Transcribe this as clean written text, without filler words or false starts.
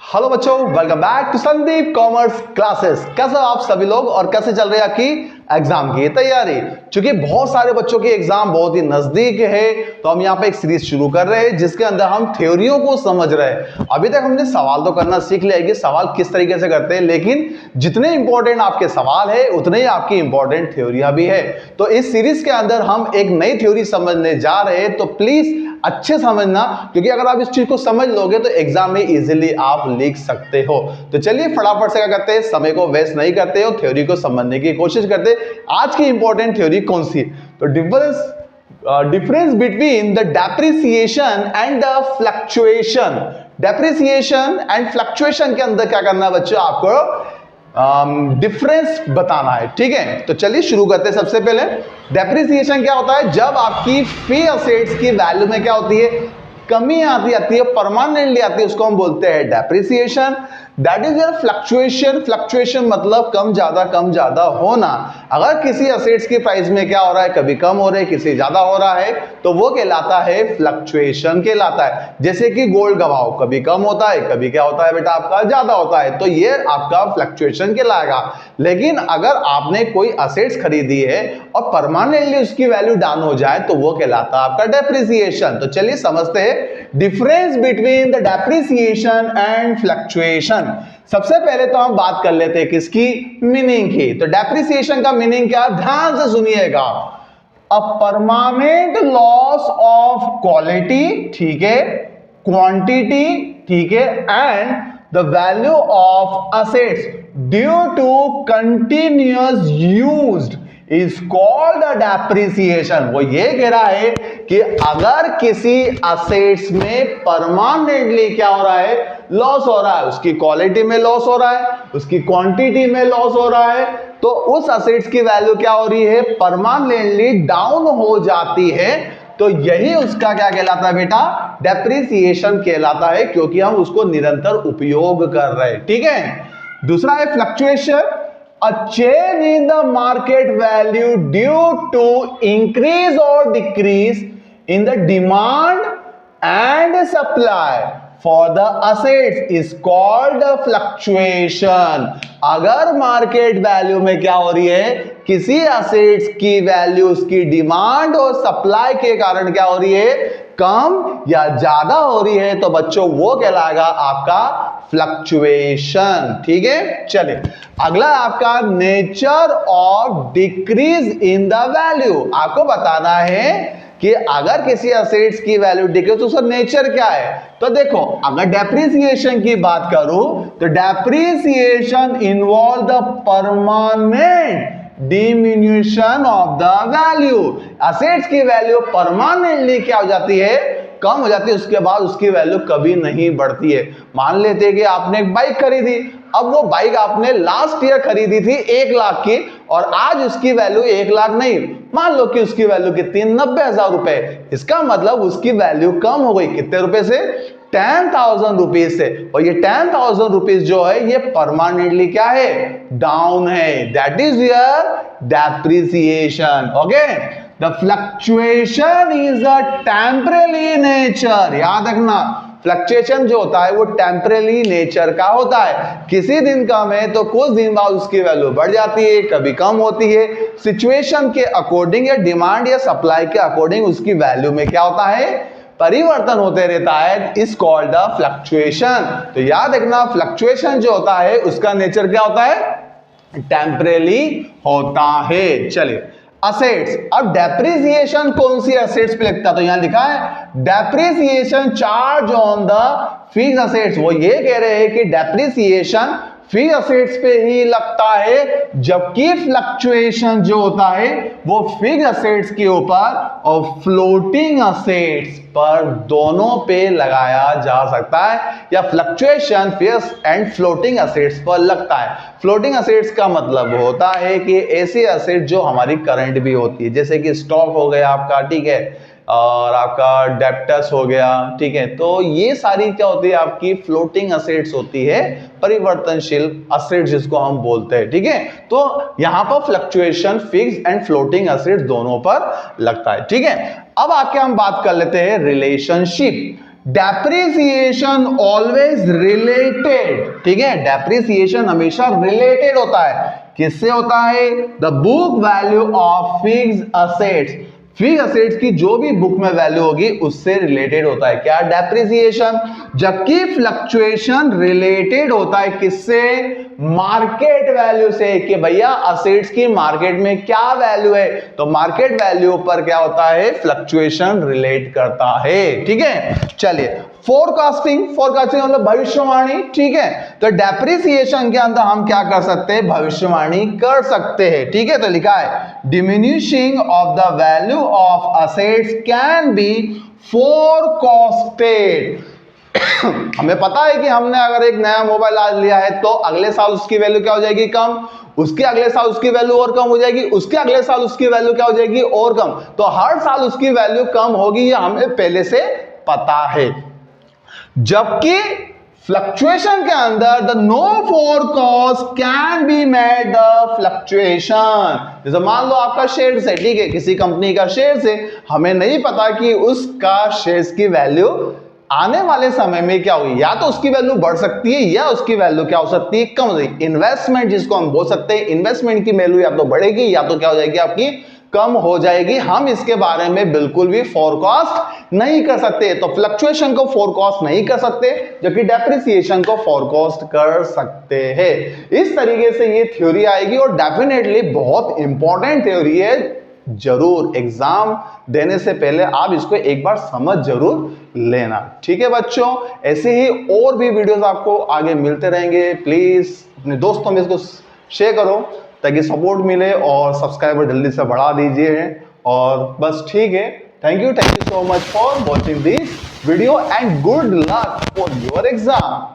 Hello बच्चों, welcome back to Sandeep commerce classes. कैसे हो आप सभी लोग और कैसे चल रही है आपकी एग्जाम की तैयारी? क्योंकि बहुत सारे बच्चों की एग्जाम बहुत ही नजदीक है, तो हम यहाँ पे एक सीरीज शुरू कर रहे हैं जिसके अंदर हम थ्योरियों को समझ रहे हैं। अभी तक हमने सवाल तो करना सीख लिया है कि सवाल किस तरीके से करते हैं, लेकिन जितने इंपॉर्टेंट आपके सवाल है उतने ही आपकी इंपॉर्टेंट थ्योरियां भी है। तो इस सीरीज के अंदर हम एक नई थ्योरी समझने जा रहे हैं, तो प्लीज अच्छे समझना, क्योंकि अगर आप इस चीज को समझ लोगे तो एग्जाम में इजीली आप लिख सकते हो। तो चलिए फटाफट से क्या करते हैं, समय को वेस्ट नहीं करते हो, थ्योरी को समझने की कोशिश करते हैं। आज की इंपॉर्टेंट थ्योरी कौन सी? तो difference between the depreciation and the fluctuation. Depreciation and fluctuation के अंदर क्या करना है बच्चों, आपको डिफरेंस बताना है। ठीक है, तो चलिए शुरू करते हैं। सबसे पहले डेप्रिसिएशन क्या होता है? जब आपकी फ्री असेट्स की वैल्यू में क्या होती है, कमी आती है, परमानेंटली आती है, उसको हम बोलते हैं depreciation. That is your fluctuation. Fluctuation मतलब कम ज्यादा होना। अगर किसी असेट्स की प्राइस में क्या हो रहा है, कभी कम हो रहा है, किसी ज्यादा हो रहा है, तो वो कहलाता है फ्लक्चुएशन कहलाता है। जैसे कि गोल्ड का भाव कभी कम होता है, कभी क्या होता है बेटा आपका ज्यादा होता है, तो ये आपका फ्लक्चुएशन कहलाएगा। लेकिन अगर आपने कोई असेट्स खरीदी है और परमानेंटली उसकी वैल्यू डाउन हो जाए तो वो कहलाता है आपका डेप्रिसिएशन। तो चलिए समझते हैं difference between the depreciation and fluctuation. सबसे पहले तो हम बात कर लेते हैं किसकी, मीनिंग की। तो डेप्रिसिएशन का मीनिंग क्या, ध्यान से सुनिएगा। A permanent loss of quality, ठीक है, क्वांटिटी, ठीक है, and the value of assets due to continuous used is called a depreciation. वो ये कह रहा है कि अगर किसी असेट्स में परमानेंटली क्या हो रहा है, लॉस हो रहा है, उसकी क्वालिटी में लॉस हो रहा है, उसकी क्वांटिटी में लॉस हो रहा है, तो उस असेट्स की वैल्यू क्या हो रही है, परमानेंटली डाउन हो जाती है, तो यही उसका क्या कहलाता है बेटा, डेप्रिसिएशन कहलाता है, क्योंकि हम उसको निरंतर उपयोग कर रहे हैं। ठीक है। दूसरा है fluctuation, a change in the market value due to increase or decrease in the demand and supply for the assets is called a fluctuation। अगर मार्केट वैल्यू में क्या हो रही है, किसी असेट्स की वैल्यू उसकी डिमांड और सप्लाई के कारण क्या हो रही है, कम या ज्यादा हो रही है, तो बच्चों वो कहलाएगा आपका फ्लक्चुएशन। ठीक है। चलिए अगला आपका nature of decrease in the value. आपको बताना है कि अगर किसी असेट्स की वैल्यू डिक्रीज तो उसका नेचर क्या है। तो देखो, अगर डेप्रिसिएशन की बात करूं तो depreciation involve the permanent diminution of the value. Assets की वैल्यू परमानेंटली क्या हो जाती है, कम हो जाती है, उसके बाद उसकी वैल्यू कभी नहीं बढ़ती है। मान लेते हैं कि आपने एक बाइक खरीदी, अब वो बाइक आपने लास्ट ईयर खरीदी थी 1 लाख की, और आज उसकी वैल्यू 1 लाख नहीं, मान लो कि उसकी वैल्यू कितनी, 90,000 रुपए। इसका मतलब उसकी वैल्यू कम हो गई कितने रुपए से, 10,000 रुपीज से। और ये 10,000 रुपीज जो है ये परमानेंटली क्या है, डाउन है। That is your depreciation. Okay. The fluctuation is a temporary nature. याद रखना, फ्लक्चुएशन जो होता है वो टेम्परेरी नेचर का होता है। किसी दिन कम है तो कुछ दिन बाद उसकी वैल्यू बढ़ जाती है, कभी कम होती है। सिचुएशन के अकॉर्डिंग या डिमांड या सप्लाई के अकॉर्डिंग उसकी वैल्यू में क्या होता है, परिवर्तन होते रहता है। Is called the fluctuation. तो याद रखना, फ्लक्चुएशन जो होता है उसका नेचर क्या होता है, टेम्परेरी होता है। चलिए असेट्स, अब डेप्रिसिएशन कौन सी असेट्स पे लगता है, तो यहां लिखा है depreciation charge on the fixed assets. वो ये कह रहे हैं कि डेप्रिसिएशन फिक्स्ड असेट्स पे ही लगता है, जबकि फ्लक्चुएशन जो होता है वो फिक्स्ड असेट्स के ऊपर और फ्लोटिंग असेट्स पर दोनों पे लगाया जा सकता है, या fluctuation fixed and floating assets पर लगता है। फ्लोटिंग असेट्स का मतलब होता है कि ऐसे असेट जो हमारी करंट भी होती है, जैसे कि स्टॉक हो गया आपका, ठीक है, और आपका डेप्टस हो गया, ठीक है। तो ये सारी क्या होती है, आपकी फ्लोटिंग असेट्स होती है, परिवर्तनशील असेट्स जिसको हम बोलते हैं। ठीक है। तो यहां पर fluctuation fixed and floating assets दोनों पर लगता है। ठीक है। अब आके हम बात कर लेते हैं रिलेशनशिप। डेप्रिसिएशन ऑलवेज रिलेटेड, ठीक है, डेप्रिसिएशन हमेशा रिलेटेड होता है, किससे होता है? The book value of fixed assets, fixed assets की जो भी बुक में वैल्यू होगी उससे रिलेटेड होता है क्या? डेप्रिसिएशन। जबकि फ्लक्चुएशन रिलेटेड होता है किससे? मार्केट वैल्यू से, कि भैया असेट्स की मार्केट में क्या वैल्यू है, तो मार्केट वैल्यू पर क्या होता है? फ्लक्चुएशन रिलेट करता है, ठीक है। चलिए, फोरकास्टिंग, फोरकास्टिंग मतलब भविष्यवाणी, ठीक है। तो डेप्रिसिएशन के अंदर हम क्या कर सकते हैं? भविष्यवाणी कर सकते हैं, ठीक है। तो लिखा है diminishing of the value of assets can be forecasted. हमें पता है कि हमने अगर एक नया मोबाइल आज लिया है तो अगले साल उसकी वैल्यू क्या हो जाएगी? कम। उसके अगले साल उसकी वैल्यू और कम हो जाएगी, उसके अगले साल उसकी वैल्यू क्या हो जाएगी? और कम। तो हर साल उसकी वैल्यू कम होगी, ये हमें पहले से पता है। जबकि फ्लक्चुएशन के अंदर the no forecast can be made the fluctuation. जैसे मान लो आपका शेयर है, ठीक है, किसी कंपनी का शेयर है, हमें नहीं पता कि उसका शेयर्स की वैल्यू आने वाले समय में क्या होगी, या तो उसकी वैल्यू बढ़ सकती है या उसकी वैल्यू क्या हो सकती है? कम हो सकती है। इन्वेस्टमेंट जिसको हम बोल सकते हैं, इन्वेस्टमेंट की वैल्यू या तो बढ़ेगी या तो क्या हो जाएगी? आपकी कम हो जाएगी। हम इसके बारे में बिल्कुल भी फोरकास्ट नहीं कर सकते। तो फ्लक्चुएशन को फोरकास्ट नहीं कर सकते, जबकि डेप्रिसिएशन को फोरकास्ट कर सकते हैं। इस तरीके से ये थ्योरी आएगी और डेफिनेटली बहुत इंपॉर्टेंट थ्योरी है। जरूर एग्जाम देने से पहले आप इसको एक बार समझ जरूर लेना, ठीक है बच्चों। ऐसे ही और भी वीडियोस आपको आगे मिलते रहेंगे। प्लीज अपने दोस्तों में इसको शेयर करो ताकि सपोर्ट मिले और सब्सक्राइबर जल्दी से बढ़ा दीजिए। और बस ठीक है, thank you so much for watching this video and good luck for your exam.